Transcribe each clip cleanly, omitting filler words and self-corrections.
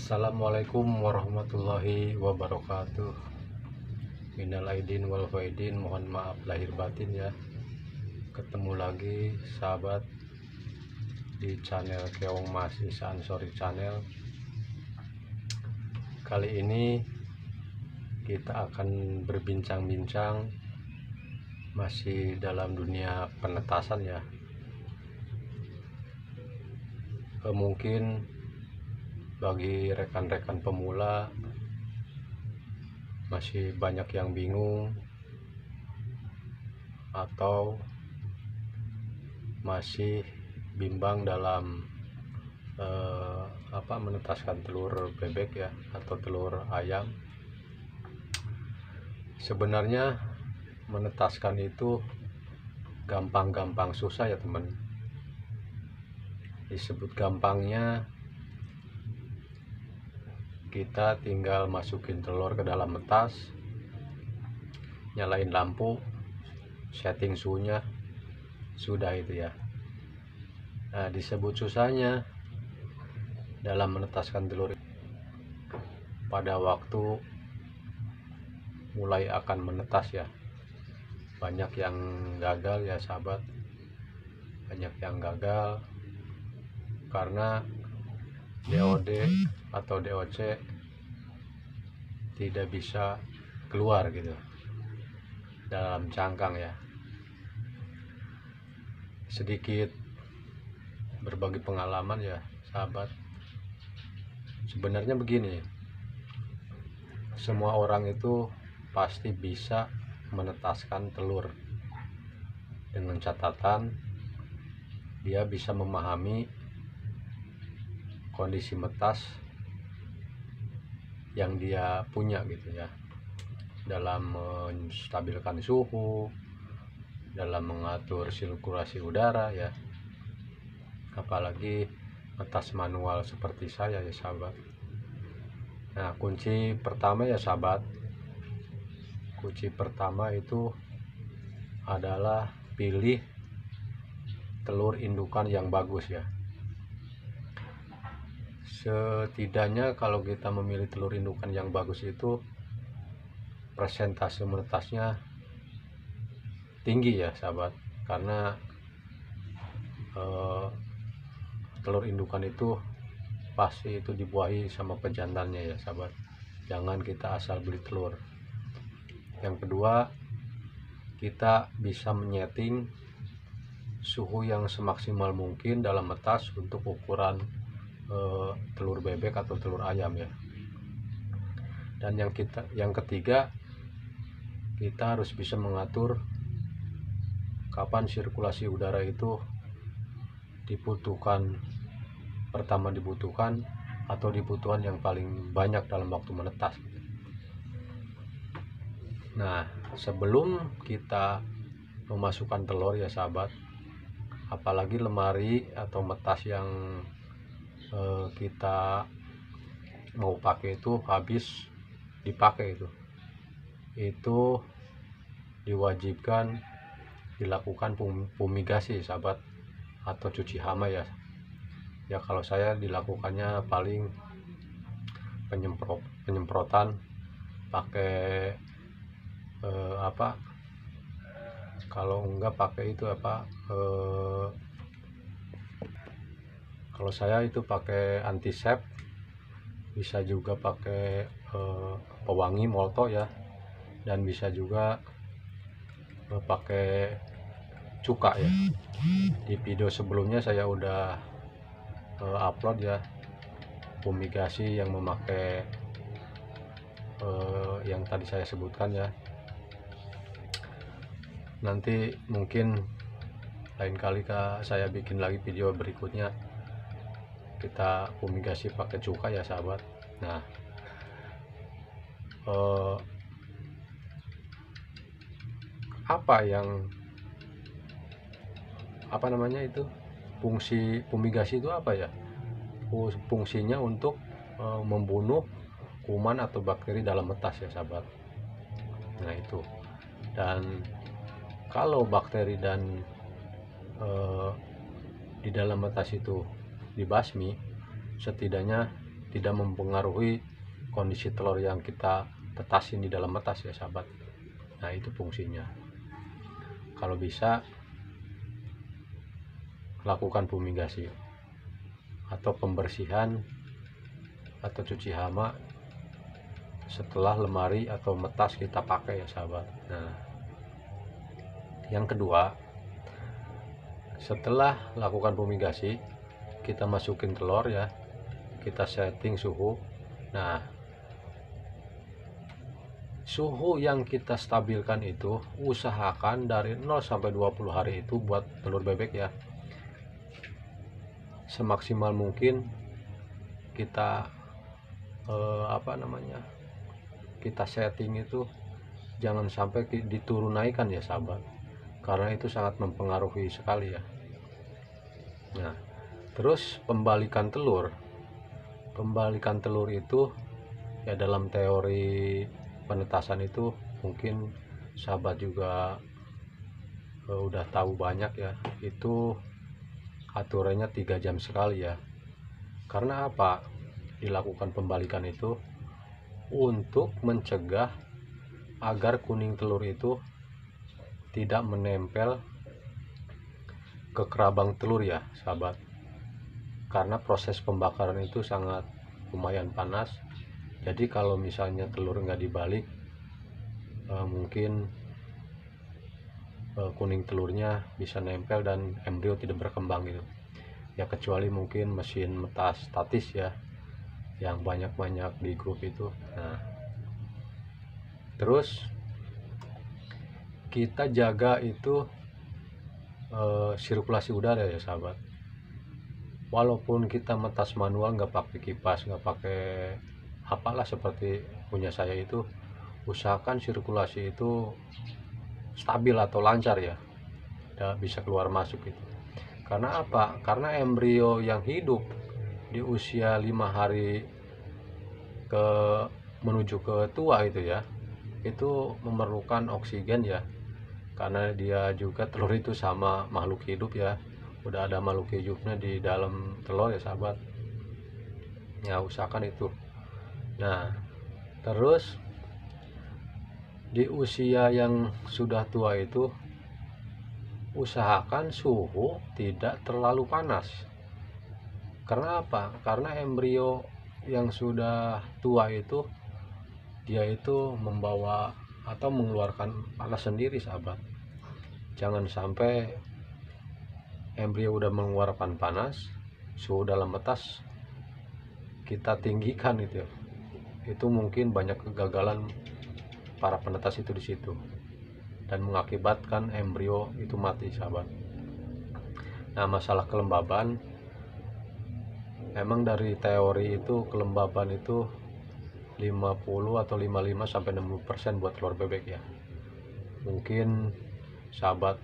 Assalamualaikum warahmatullahi wabarakatuh. Minal aidin wal faidin, mohon maaf lahir batin ya. Ketemu lagi sahabat di channel Keong Mas Ansori Channel. Kali ini kita akan berbincang-bincang masih dalam dunia penetasan ya. Mungkin bagi rekan-rekan pemula masih banyak yang bingung atau masih bimbang dalam menetaskan telur bebek ya, atau telur ayam. Sebenarnya menetaskan itu gampang-gampang susah ya teman. Disebut gampangnya, kita tinggal masukin telur ke dalam metas, nyalain lampu, setting suhunya, sudah itu ya. Nah, disebut susahnya dalam menetaskan telur pada waktu mulai akan menetas ya. Banyak yang gagal ya sahabat, banyak yang gagal karena DOD atau DOC tidak bisa keluar gitu dalam cangkang ya. Sedikit berbagi pengalaman ya sahabat. Sebenarnya begini, semua orang itu pasti bisa menetaskan telur, dengan catatan dia bisa memahami kondisi metas yang dia punya gitu ya, dalam menstabilkan suhu, dalam mengatur sirkulasi udara ya, apalagi metas manual seperti saya ya sahabat. Nah, kunci pertama ya sahabat, kunci pertama itu adalah pilih telur indukan yang bagus ya. Setidaknya kalau kita memilih telur indukan yang bagus itu persentase menetasnya tinggi ya sahabat, karena telur indukan itu pasti itu dibuahi sama pejantannya ya sahabat. Jangan kita asal beli telur. Yang kedua, kita bisa menyeting suhu yang semaksimal mungkin dalam metas untuk ukuran telur bebek atau telur ayam ya. Dan yang ketiga, kita harus bisa mengatur kapan sirkulasi udara itu pertama dibutuhkan atau dibutuhkan yang paling banyak dalam waktu menetas. Nah, sebelum kita memasukkan telur ya sahabat, apalagi lemari atau metas yang kita mau pakai itu habis dipakai, itu diwajibkan dilakukan fumigasi sahabat, atau cuci hama ya. Ya kalau saya dilakukannya paling penyemprotan pakai kalau enggak pakai itu kalau saya itu pakai antisep, bisa juga pakai pewangi molto ya, dan bisa juga pakai cuka ya. Di video sebelumnya saya udah upload ya fumigasi yang memakai yang tadi saya sebutkan ya. Nanti mungkin lain kali saya bikin lagi video berikutnya, kita fumigasi pakai cuka ya sahabat. Nah, fungsi fumigasi itu apa ya? Fungsinya untuk membunuh kuman atau bakteri dalam metas ya sahabat. Nah itu, dan kalau bakteri dan di dalam metas itu dibasmi, setidaknya tidak mempengaruhi kondisi telur yang kita tetasin di dalam metas ya sahabat. Nah itu fungsinya. Kalau bisa lakukan fumigasi atau pembersihan atau cuci hama setelah lemari atau metas kita pakai ya sahabat. Nah yang kedua, setelah lakukan fumigasi kita masukin telur ya, kita setting suhu. Nah suhu yang kita stabilkan itu usahakan dari 0 sampai 20 hari itu buat telur bebek ya, semaksimal mungkin kita kita setting itu jangan sampai diturunaikan ya sahabat, karena itu sangat mempengaruhi sekali ya. Nah terus pembalikan telur itu ya, dalam teori penetasan itu mungkin sahabat juga udah tahu banyak ya, itu aturannya 3 jam sekali ya. Karena apa dilakukan pembalikan itu? Untuk mencegah agar kuning telur itu tidak menempel ke kerabang telur ya sahabat, karena proses pembakaran itu sangat lumayan panas. Jadi kalau misalnya telur nggak dibalik, mungkin kuning telurnya bisa nempel dan embrio tidak berkembang gitu ya, kecuali mungkin mesin metas statis ya yang banyak di grup itu. Nah terus kita jaga itu sirkulasi udara ya sahabat. Walaupun kita metas manual, nggak pakai kipas, nggak pakai apalah seperti punya saya itu, usahakan sirkulasi itu stabil atau lancar ya, tidak bisa keluar masuk itu. Karena apa? Karena embrio yang hidup di usia 5 hari menuju ke tua itu ya, itu memerlukan oksigen ya, karena dia juga telur itu sama makhluk hidup ya, udah ada makhluk hidupnya di dalam telur ya sahabat ya, usahakan itu. Nah terus di usia yang sudah tua itu usahakan suhu tidak terlalu panas. Karena apa? Karena embrio yang sudah tua itu dia itu membawa atau mengeluarkan panas sendiri sahabat. Jangan sampai embrio udah mengeluarkan panas, suhu dalam metas kita tinggikan itu mungkin banyak kegagalan para penetas itu di situ dan mengakibatkan embrio itu mati sahabat. Nah masalah kelembaban, emang dari teori itu kelembaban itu 50 atau 55 sampai 60% buat telur bebek ya. Mungkin sahabat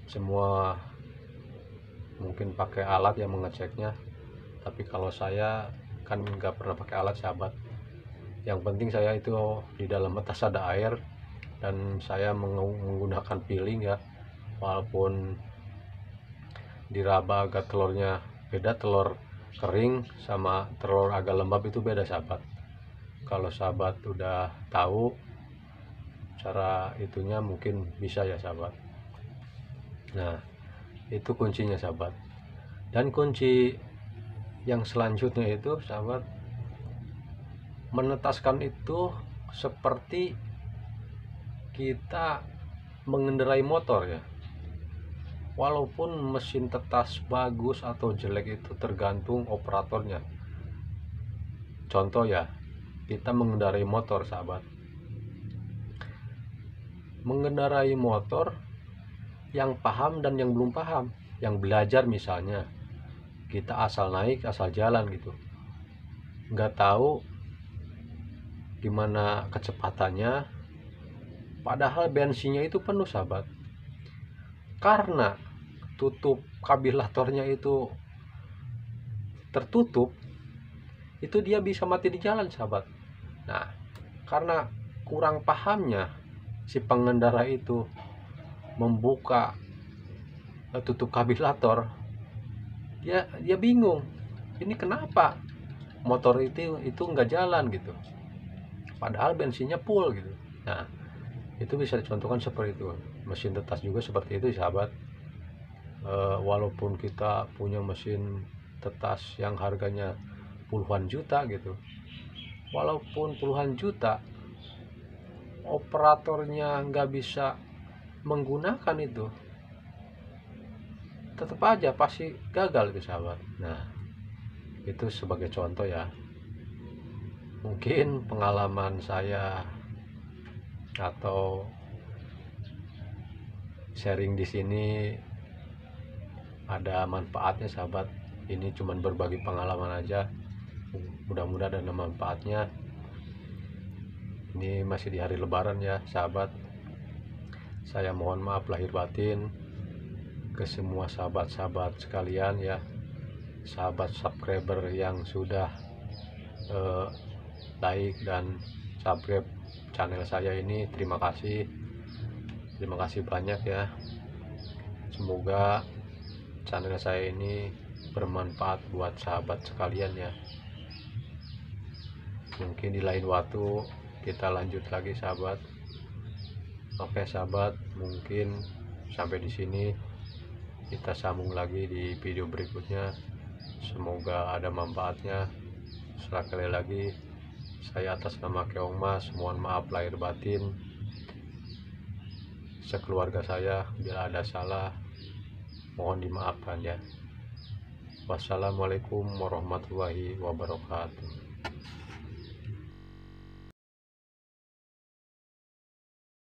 semua mungkin pakai alat yang mengeceknya, tapi kalau saya kan nggak pernah pakai alat sahabat. Yang penting saya itu di dalam metas ada air dan saya menggunakan piling ya, walaupun diraba agak telurnya beda, telur kering sama telur agak lembab itu beda sahabat. Kalau sahabat udah tahu cara itunya mungkin bisa ya sahabat. Nah itu kuncinya sahabat. Dan kunci yang selanjutnya itu sahabat, menetaskan itu seperti kita mengendarai motor ya. Walaupun mesin tetas bagus atau jelek itu tergantung operatornya. Contoh ya, kita mengendarai motor sahabat. Mengendarai motor yang paham dan yang belum paham, yang belajar misalnya, kita asal naik asal jalan gitu, nggak tahu gimana kecepatannya, padahal bensinnya itu penuh sahabat. Karena tutup kabilatornya itu tertutup, itu dia bisa mati di jalan sahabat. Nah karena kurang pahamnya si pengendara itu membuka tutup kabilator, dia bingung ini kenapa motor itu nggak jalan gitu, padahal bensinnya full gitu. Nah, itu bisa dicontohkan seperti itu. Mesin tetas juga seperti itu sahabat. Walaupun kita punya mesin tetas yang harganya puluhan juta gitu, walaupun puluhan juta, operatornya nggak bisa menggunakan itu, tetap aja pasti gagal itu sahabat. Nah, itu sebagai contoh ya. Mungkin pengalaman saya atau sharing di sini ada manfaatnya sahabat. Ini cuman berbagi pengalaman aja, mudah-mudahan ada manfaatnya. Ini masih di hari lebaran ya sahabat. Saya mohon maaf lahir batin ke semua sahabat-sahabat sekalian ya, sahabat subscriber yang sudah like dan subscribe channel saya ini. Terima kasih banyak ya. Semoga channel saya ini bermanfaat buat sahabat sekalian ya. Mungkin di lain waktu kita lanjut lagi sahabat. Oke sahabat, mungkin sampai di sini, kita sambung lagi di video berikutnya. Semoga ada manfaatnya. Sekali lagi, saya atas nama Keong Mas mohon maaf lahir batin. Sekeluarga saya bila ada salah mohon dimaafkan ya. Wassalamualaikum warahmatullahi wabarakatuh.